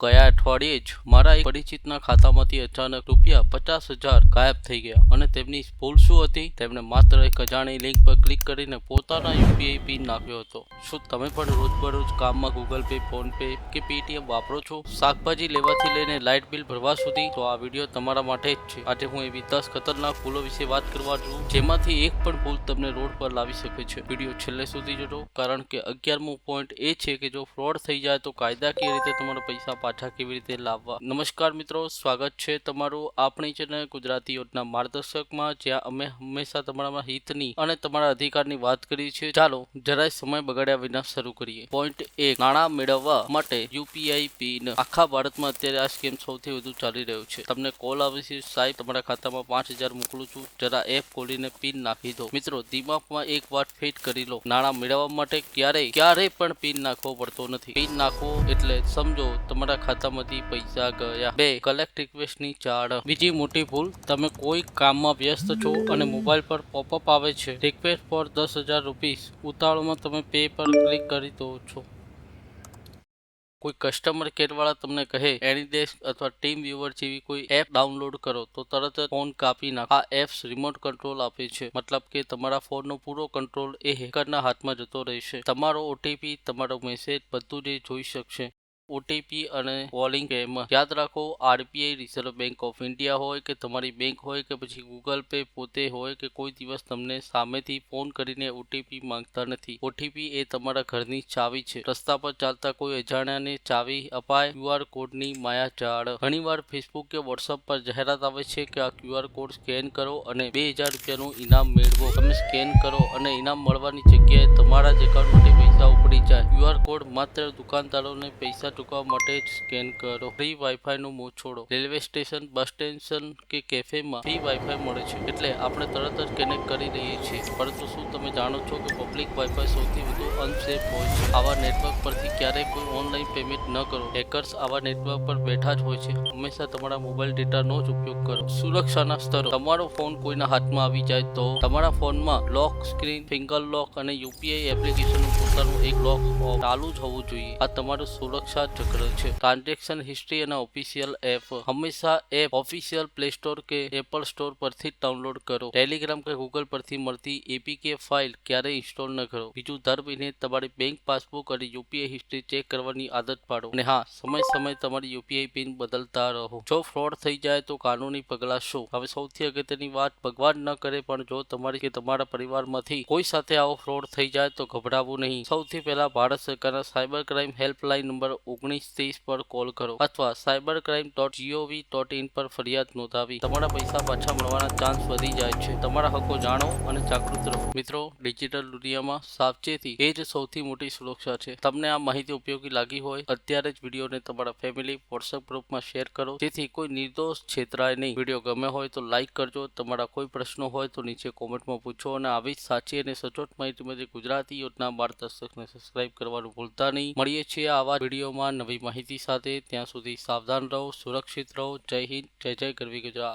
ગયા અઠવાડિયે જ મારા એક પરિચિતના ખાતામાંથી અચાનક ₹50,000 ગાયબ થઈ ગયા અને તેમની ભૂલ શું હતી? તેમણે માત્ર એક અજાણી લિંક પર ક્લિક કરીને પોતાના યુપીઆઈ પિન નાખ્યો હતો. શું તમે પણ રોજબરોજ કામમાં ગૂગલ પે, ફોન પે કે પેટીએમ વાપરો છો? શાકભાજી લેવાથી લઈને લાઇટ બિલ ભરવા સુધી? તો આ વિડીયો તમારા માટે જ છે. આજે હું એવી 10 ખતરનાક ભૂલો વિશે વાત કરવા છું જેમાંથી એક પણ ભૂલ તમને રોડ પર લાવી શકે છે. વિડીયો છેલ્લે સુધી જોજો, કારણ કે 11મો પોઈન્ટ એ છે કે જો ફ્રોડ થઈ જાય તો કાયદાકીય રીતે તમારા પૈસા પાછા કેવી રીતે લાવવા. નમસ્કાર મિત્રો, સ્વાગત છે તમારું આપણી ચેનલ ગુજરાતી યોજના માર્ગદર્શકમાં, જ્યાં અમે હંમેશા તમારા હિતની અને તમારા અધિકારની વાત કરીએ છીએ. ચાલો જરાય સમય બગાડ્યા વિના શરૂ કરીએ. પોઈન્ટ 1, નાણાં મેળવવા માટે યુપીઆઈ પિન. આખા ભારતમાં અત્યારે આ સ્કેમ સૌથી વધુ ચાલી રહ્યો છે. તમને કોલ આવે છે, સાહેબ તમારા ખાતામાં 5,000 મોકલું છું, જરા એપ ખોલીને પિન નાખી દો. મિત્રો, દિમાગમાં એક વાત ફિટ કરી લો, નાણાં મેળવવા માટે ક્યારેય પણ પિન નાખવો પડતો નથી. પિન નાખવો એટલે સમજો તમારા ખાતામાંથી પૈસા ગયા. 2, કલેક્ટ રિક્વેસ્ટની ચાળ. બીજી મોટી ભૂલ, તમે કોઈ કામમાં વ્યસ્ત છો અને મોબાઈલ પર પોપઅપ આવે છે, રિક્વેસ્ટ ફોર ₹10,000. ઉતાવળમાં તમે પે પર ક્લિક કરી દો છો. કોઈ કસ્ટમર કેરવાળા તમને કહે એનીડેસ્ક અથવા ટીમ વ્યુઅર જેવી કોઈ એપ ડાઉનલોડ કરો તો તરત જ ફોન કાપી નાખો. આ એપ્સ રિમોટ કંટ્રોલ આપે છે, મતલબ કે તમારા ફોનનો પૂરો કંટ્રોલ એ હેકરના હાથમાં જતો રહેશે. તમારો ઓટીપી, તમારો મેસેજ બધું જ જોઈ શકશે. ઓટીપી અને કોલિંગ સ્કેમ. યાદ રાખો, RBI, reserve bank of India હોય કે તમારી બેંક હોય કે પછી ગૂગલ પે પોતે હોય કે કોઈ દિવસ તમને સામેથી ફોન કરીને ઓટીપી માંગતા નથી. ઓટીપી એ તમારા ઘરની ચાવી છે. રસ્તા પર ચાલતા કોઈ અજાણ્યાને ચાવી અપાય. ક્યુઆર કોડની માયાજાળ. ઘણીવાર ફેસબુક કે વોટ્સઅપ પર જાહેરાત આવે છે કે આ ક્યુઆર કોડ સ્કેન કરો અને ₹2,000નું ઇનામ મેળવો. તમે સ્કેન કરો અને ઇનામ મળવાની જગ્યાએ તમારા જ એકાઉન્ટમાંથી પૈસા ઉપડી જાય. ક્યુઆર કોડ માત્ર દુકાનદારોને પૈસા ચૂકવવા માટે જ સ્કેન કરો. ફ્રી વાઈફાઈનો મોહ છોડો. રેલવે સ્ટેશન, બસ સ્ટેશન કે કેફેમાં ફ્રી વાઈફાઈ મળે છે એટલે આપણે તરત જ કનેક્ટ કરી દઈએ છીએ. પરંતુ શું તમે જાણો છો કે પબ્લિક વાઈફાઈ સૌથી વધુ અનસેફ હોય છે? આવા નેટવર્ક પરથી ક્યારેય કોઈ ઓનલાઈન પેમેન્ટ ન કરો. હેકર્સ આવા નેટવર્ક પર બેઠા જ હોય છે. હંમેશા તમારા મોબાઈલ ડેટાનો જ ઉપયોગ કરો. સુરક્ષાના સ્તરો. તમારો ફોન કોઈના હાથમાં આવી જાય તો તમારા ફોનમાં લોક સ્ક્રીન, ફિંગર લોક અને યુપીઆઈ એપ્લિકેશનનું પોતાનું એક લોક ચાલુ જ હોવું જોઈએ. આ તમારું સુરક્ષા ચક્ર છે. ટ્રાન્ઝેક્શન હિસ્ટ્રી અને ઓફિશિયલ એપ. હંમેશા એપ ઓફિશિયલ પ્લે સ્ટોર કે એપલ સ્ટોર પરથી જ ડાઉનલોડ કરો. ટેલિગ્રામ કે ગૂગલ પરથી મળતી એપીકે ફાઇલ ક્યારેય ઇન્સ્ટોલ ન કરો. બીજું, દર મહિને તમારી બેંક પાસબુક અને યુપીઆઈ હિસ્ટ્રી ચેક કરવાની આદત પાડો. અને હા, સમય તમારી યુપીઆઈ પિન બદલતા રહો. જો ફ્રોડ થઈ જાય તો કાનૂની પગલાં શું? હવે સૌથી અગત્યની વાત, ભગવાન ન કરે પણ જો તમારી કે તમારા પરિવારમાંથી કોઈ સાથે આવો ફ્રોડ થઈ જાય તો ગભરાવું નહીં. સૌથી પહેલા ભારત સરકારના સાયબર ક્રાઇમ હેલ્પલાઇન નંબર 1930 પર કોલ કરો અથવા cybercrime.gov.in પર ફરિયાદ નોંધાવી તમારા પૈસા પાછા મળવાના ચાન્સ વધી જાય છે. તમારા હકો જાણો અને જાગૃત રહો. મિત્રો, ડિજિટલ દુનિયામાં સાવચેતી એ જ સૌથી મોટી સુરક્ષા છે. તમને આ માહિતી ઉપયોગી લાગી હોય અત્યારે જ વિડીયોને તમારા ફેમિલી વોટ્સએપ ગ્રુપમાં શેર કરો, જેથી કોઈ નિર્દોષ છેતરાય નહીં. વિડીયો ગમે હોય તો લાઇક કરજો. તમારા કોઈ પ્રશ્નો હોય તો નીચે કોમેન્ટમાં પૂછો અને આવી જ સાચી અને સચોટ માહિતી માટે ગુજરાતી યોજના માર્ગદર્શકને સબસ્ક્રાઇબ કરવાનું ભૂલતા નહીં. મળીએ છીએ આવા વિડીયોમાં નવી માહિતી સાથે. ત્યાં સુધી સાવધાન રહો, સુરક્ષિત રહો. જય હિન્દ, જય ગરવી ગુજરાત.